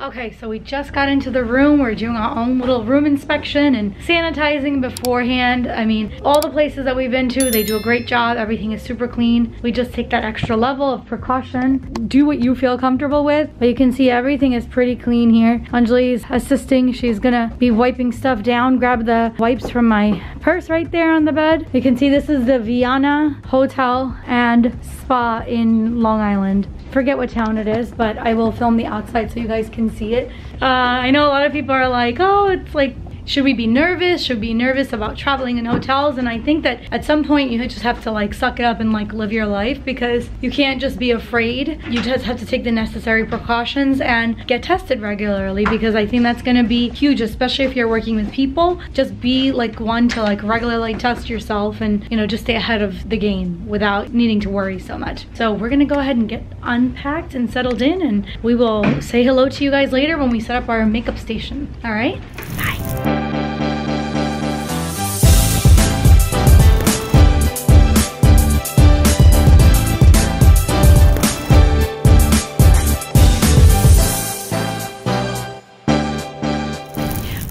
Okay, so we just got into the room. We're doing our own little room inspection and sanitizing beforehand. I mean, all the places that we've been to, they do a great job. Everything is super clean. We just take that extra level of precaution. Do what you feel comfortable with. But you can see everything is pretty clean here. Anjali's assisting. She's gonna be wiping stuff down. Grab the wipes from my purse right there on the bed. You can see this is the Vienna Hotel and Spa in Long Island. Forget what town it is, but I will film the outside so you guys can see it. I know a lot of people are like, oh, it's like, should we be nervous? Should we be nervous about traveling in hotels? And I think that at some point you just have to like suck it up and like live your life, because you can't just be afraid. You just have to take the necessary precautions and get tested regularly, because I think that's gonna be huge, especially if you're working with people. Just be like one to like regularly test yourself and, you know, just stay ahead of the game without needing to worry so much. So we're gonna go ahead and get unpacked and settled in, and we will say hello to you guys later when we set up our makeup station. All right, bye.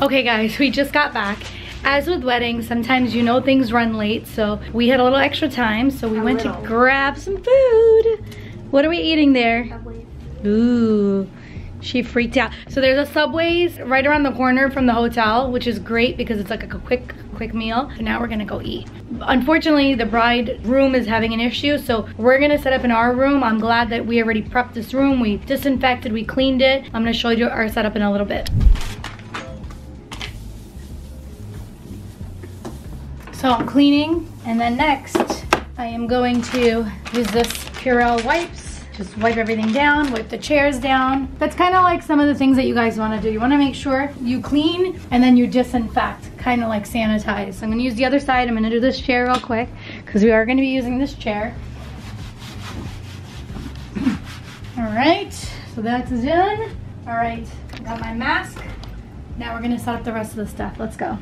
Okay guys, we just got back. As with weddings, sometimes you know things run late, so we had a little extra time, so we went to grab some food. What are we eating there? Subway. Ooh, she freaked out. So there's a Subway's right around the corner from the hotel, which is great because it's like a quick meal. So now we're gonna go eat. Unfortunately, the bride room is having an issue, so we're gonna set up in our room. I'm glad that we already prepped this room. We disinfected, we cleaned it. I'm gonna show you our setup in a little bit. So I'm cleaning, and then next I am going to use this Purell wipes. Just wipe everything down, wipe the chairs down. That's kind of like some of the things that you guys want to do. You want to make sure you clean and then you disinfect, kind of like sanitize. So I'm going to use the other side. I'm going to do this chair real quick because we are going to be using this chair. All right, so that's done. All right, got my mask. Now we're going to set up the rest of the stuff. Let's go.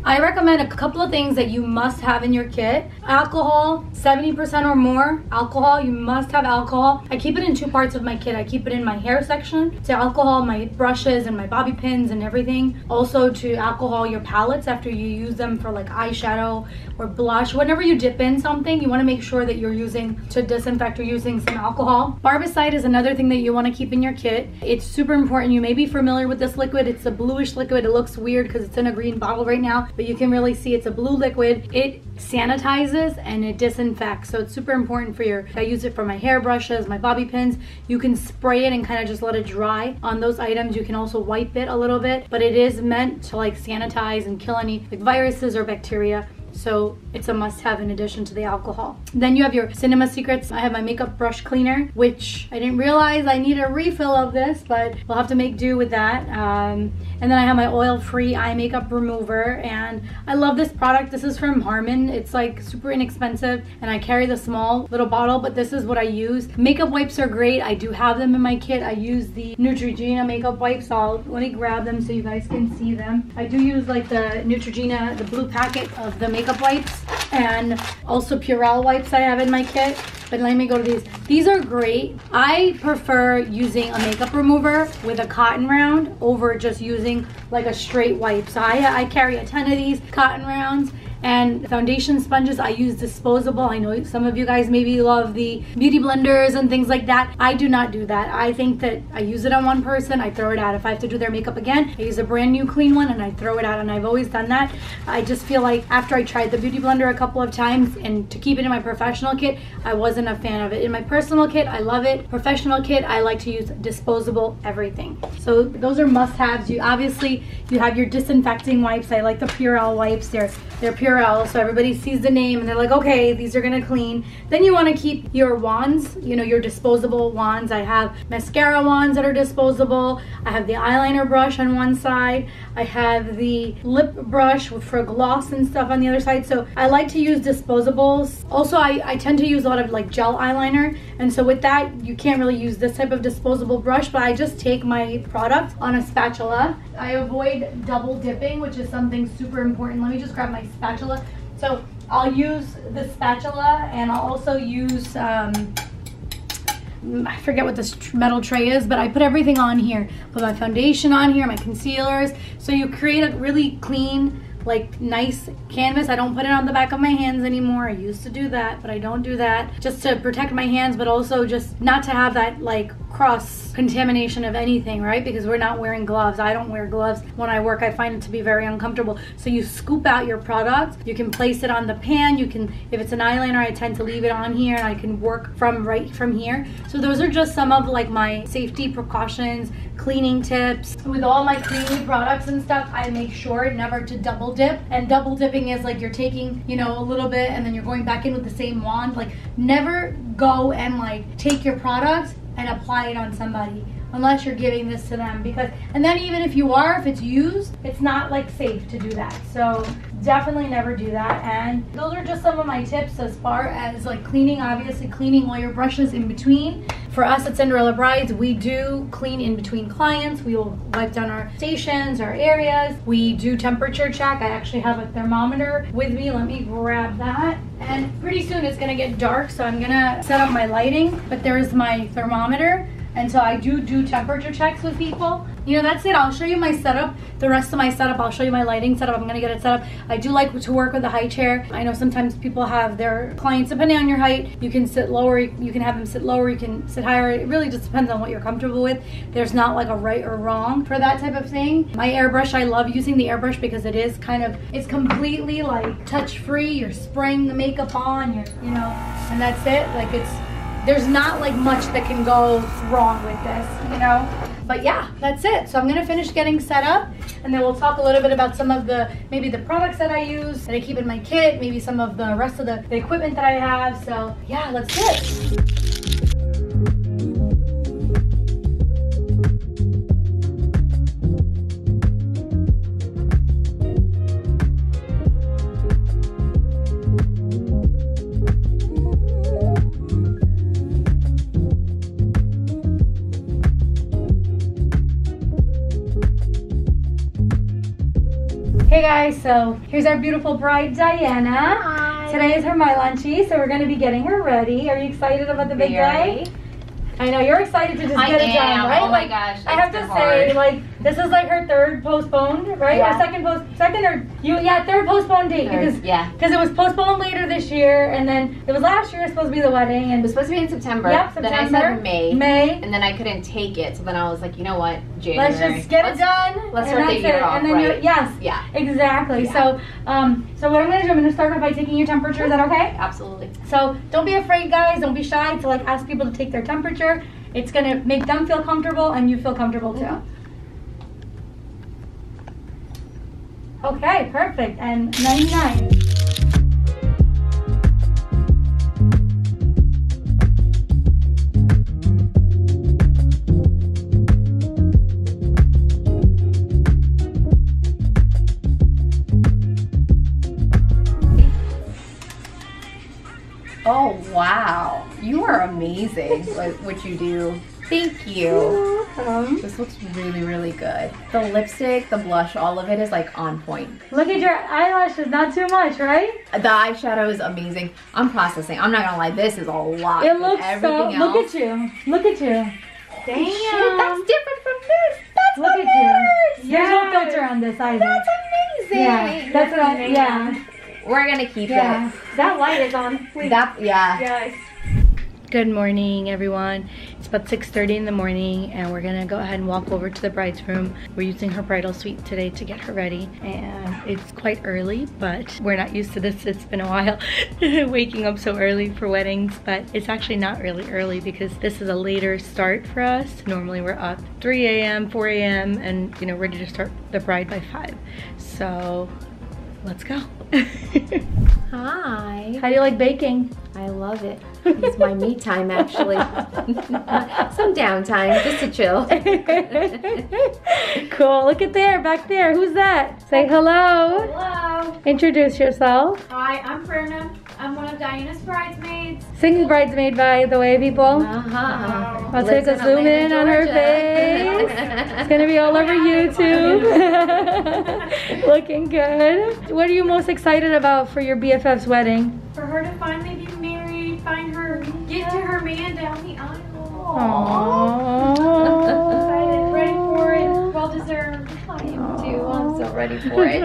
I recommend a couple of things that you must have in your kit. Alcohol, 70% or more alcohol. You must have alcohol. I keep it in two parts of my kit. I keep it in my hair section to alcohol my brushes and my bobby pins and everything. Also to alcohol your palettes after you use them for like eyeshadow or blush. Whenever you dip in something, you want to make sure that you're using, to disinfect, or using some alcohol. Barbicide is another thing that you want to keep in your kit. It's super important. You may be familiar with this liquid. It's a bluish liquid. It looks weird because it's in a green bottle right now, but you can really see it's a blue liquid. It sanitizes and it disinfects, so it's super important for your, I use it for my hair brushes, my bobby pins. You can spray it and kind of just let it dry on those items. You can also wipe it a little bit, but it is meant to like sanitize and kill any like viruses or bacteria. So it's a must-have in addition to the alcohol. Then you have your Cinema Secrets. I have my makeup brush cleaner, which I didn't realize I need a refill of this, but we'll have to make do with that. And then I have my oil-free eye makeup remover, and I love this product. This is from Harmon. It's like super inexpensive, and I carry the small little bottle, but this is what I use. Makeup wipes are great. I do have them in my kit. I use the Neutrogena makeup wipes. So let me grab them so you guys can see them. I do use like the Neutrogena, the blue packet of the makeup wipes, and also Purell wipes I have in my kit. But let me go to these. These are great. I prefer using a makeup remover with a cotton round over just using like a straight wipe. So I carry a ton of these cotton rounds. And foundation sponges, I use disposable. I know some of you guys maybe love the beauty blenders and things like that. I do not do that. I think that I use it on one person, I throw it out. If I have to do their makeup again, I use a brand new clean one and I throw it out, and I've always done that. I just feel like after I tried the beauty blender a couple of times, and to keep it in my professional kit, I wasn't a fan of it. In my personal kit, I love it. Professional kit, I like to use disposable everything. So those are must-haves. You obviously, you have your disinfecting wipes. I like the Purell wipes. They're Purell, so everybody sees the name and they're like, okay, these are gonna clean. Then you want to keep your wands, you know, your disposable wands. I have mascara wands that are disposable. I have the eyeliner brush on one side. I have the lip brush for gloss and stuff on the other side. So I like to use disposables. Also, I tend to use a lot of like gel eyeliner, and so with that, you can't really use this type of disposable brush, but I just take my product on a spatula. I avoid double dipping, which is something super important. Let me just grab my spatula. So I'll use the spatula, and I'll also use I forget what this metal tray is, but I put everything on here. Put my foundation on here, my concealers. So you create a really clean, like nice canvas. I don't put it on the back of my hands anymore. I used to do that, but I don't do that, just to protect my hands, but also just not to have that like cross contamination of anything, right? Because we're not wearing gloves. I don't wear gloves when I work. I find it to be very uncomfortable. So you scoop out your product, you can place it on the pan, you can, if it's an eyeliner, I tend to leave it on here and I can work from right from here. So those are just some of like my safety precautions, cleaning tips. With all my cleaning products and stuff, I make sure never to double dip. And double dipping is like you're taking, you know, a little bit and then you're going back in with the same wand. Like never go and like take your product and apply it on somebody unless you're giving this to them, because, and then even if you are, if it's used, it's not like safe to do that. So definitely never do that. And those are just some of my tips as far as like cleaning. Obviously cleaning all your brushes in between. For us at Cinderella Bridez, we do clean in between clients. We will wipe down our stations, our areas. We do temperature check. I actually have a thermometer with me. Let me grab that. And pretty soon it's gonna get dark, so I'm gonna set up my lighting, but there's my thermometer. And so I do temperature checks with people. You know, that's it. I'll show you my setup, the rest of my setup. I'll show you my lighting setup. I'm gonna get it set up. I do like to work with a high chair. I know sometimes people have their clients, depending on your height, you can sit lower, you can have them sit lower, you can sit higher. It really just depends on what you're comfortable with. There's not like a right or wrong for that type of thing. My airbrush, I love using the airbrush because it is kind of, it's completely like touch-free. You're spraying the makeup on, you know, and that's it. Like there's not like much that can go wrong with this, you know? But yeah, that's it. So I'm gonna finish getting set up and then we'll talk a little bit about some of the, maybe the products that I use, that I keep in my kit, maybe some of the rest of the equipment that I have. So yeah, let's do it. Hey guys, so here's our beautiful bride, Diana. Hi. Today is her my lunchie, so we're going to be getting her ready. Are you excited about the big day? I know you're excited to just get it done, right? Oh my gosh, I have to say, like, this is like her third postponed, right? Yeah. Or third postponed date. Because it was postponed later this year, and then it was last year supposed to be the wedding, and it was supposed to be in September. Yep, September. Then I said May. And then I couldn't take it, so then I was like, you know what, January. Let's just get it done. Let's start the year off, and then right? Yes. Yeah. Exactly. Yeah. So, so what I'm gonna do, I'm gonna start off by taking your temperature. Is that okay? Absolutely. So don't be afraid, guys. Don't be shy to like ask people to take their temperature. It's gonna make them feel comfortable and you feel comfortable too. Okay, perfect. And 99. Oh wow, you are amazing what you do. Thank you. This looks really, really good. The lipstick, the blush, all of it is like on point. Look at your eyelashes, not too much, right? The eyeshadow is amazing. I'm processing. I'm not gonna lie, this is a lot. It looks so, look at you. Look at you. Damn. Shit, that's different from this. That's look the at you. There's no filter on this either. That's amazing. Yeah, that's what I, yeah. We're gonna keep it. That light is on. Yes. Good morning, everyone. It's about 6:30 in the morning, and we're gonna go ahead and walk over to the bride's room. We're using her bridal suite today to get her ready, and it's quite early, but we're not used to this. It's been a while waking up so early for weddings, but it's actually not really early because this is a later start for us. Normally we're up 3 a.m., 4 a.m., and you know, ready to start the bride by 5. So let's go. Hi. How do you like baking? I love it. It's my me time, actually. Some downtime, just to chill. Cool. Look at there, back there. Who's that? Say hello. Hello. Introduce yourself. Hi, I'm Prerna. I'm one of Diana's bridesmaids. Sing Bridesmaid, by the way, people. I'll take a zoom in on her face. It's gonna be all over YouTube. Looking good. What are you most excited about for your BFF's wedding? For her to finally be married, find her, get to her man down the aisle. Aww. Ready for it. Well deserved. I am too. I'm so ready for it.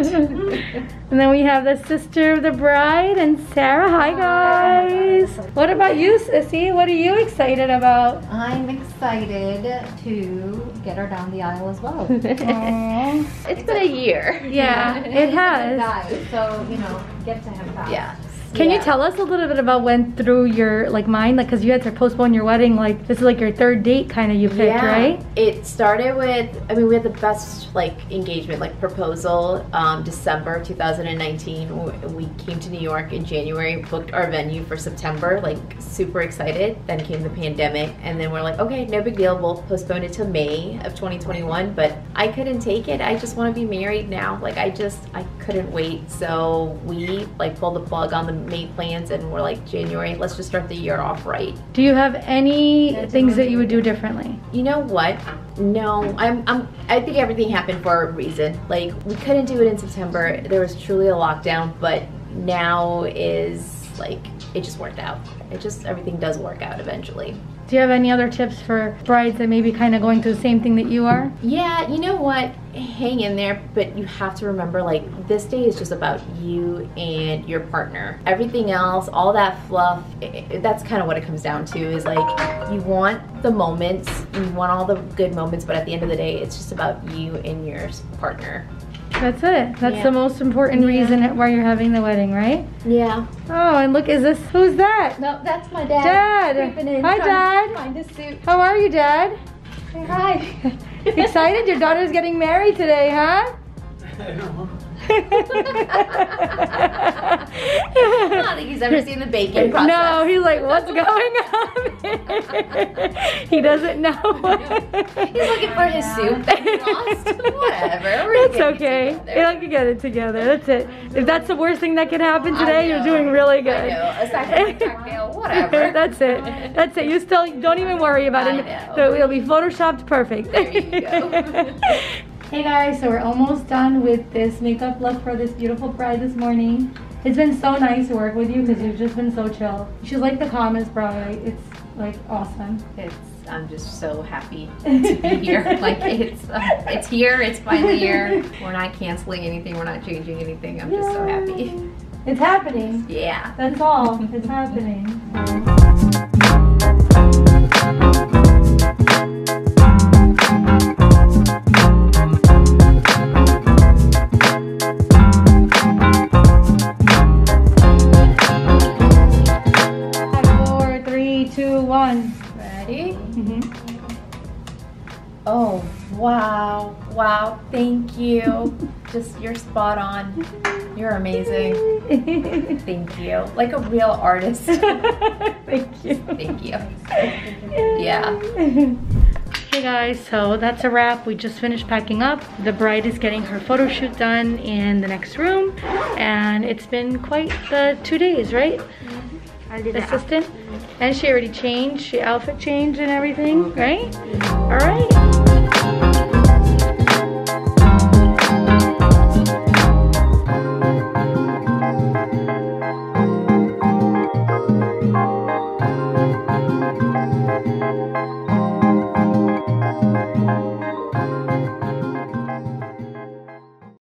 And then we have the sister of the bride and Sarah. Hi guys. What about you, Sissy? What are you excited about? I'm excited to get her down the aisle as well. Aww. It's been a year. Yeah, it has. Guys, so, you know, get to him fast. Yeah. Can you tell us a little bit about went through your mind, like, because you had to postpone your wedding, like this is like your third date kind of you picked, right? It started with, I mean, we had the best engagement, proposal, December 2019. We came to New York in January, booked our venue for September, super excited. Then came the pandemic, and then we're like, okay, no big deal, we'll postpone it to May of 2021. But I couldn't take it. I just want to be married now. I couldn't wait. So we pulled the plug on the May plans, and we're like, January, let's just start the year off right. Do you have any things that you would do differently? You know what? No, I think everything happened for a reason. We couldn't do it in September. There was truly a lockdown, but now is it just worked out. Everything does work out eventually. Do you have any other tips for brides that may be kind of going through the same thing that you are? Yeah, you know what? Hang in there, but you have to remember, this day is just about you and your partner. Everything else, all that fluff, that's kind of what it comes down to, is you want the moments, you want all the good moments, but at the end of the day, it's just about you and your partner. That's it. That's the most important reason why you're having the wedding, right? Yeah. Oh, and look, who's that? No, that's my dad. Dad. In, Hi, Dad. Find a suit. How are you, Dad? Say hi. Excited? Your daughter's getting married today, huh? I don't think he's ever seen the bacon process. No, he's like, what's going on? He doesn't know. He's looking for his soup that he lost. Whatever. It's okay. You can get it together. That's it. If that's the worst thing that could happen today, you're doing really good. I know. Aside from my cocktail, whatever. That's it. That's it. You still don't even worry about it. It'll be photoshopped perfect. There you go. Hey guys, so we're almost done with this makeup look for this beautiful bride this morning. It's been so nice to work with you because you've just been so chill. She's like the calmest bride. It's awesome. I'm just so happy to be here. It's here. It's finally here. We're not canceling anything. We're not changing anything. I'm just so happy. It's happening. Yeah. That's all. It's happening. Ready? Oh, wow. Wow, thank you. You're spot on. You're amazing. Thank you. Like a real artist. Thank you. Thank you. Yeah. Hey guys, so that's a wrap. We just finished packing up. The bride is getting her photo shoot done in the next room, and it's been quite the 2 days, right? I did Assistant? And she already changed, she outfit changed and everything, right? All right.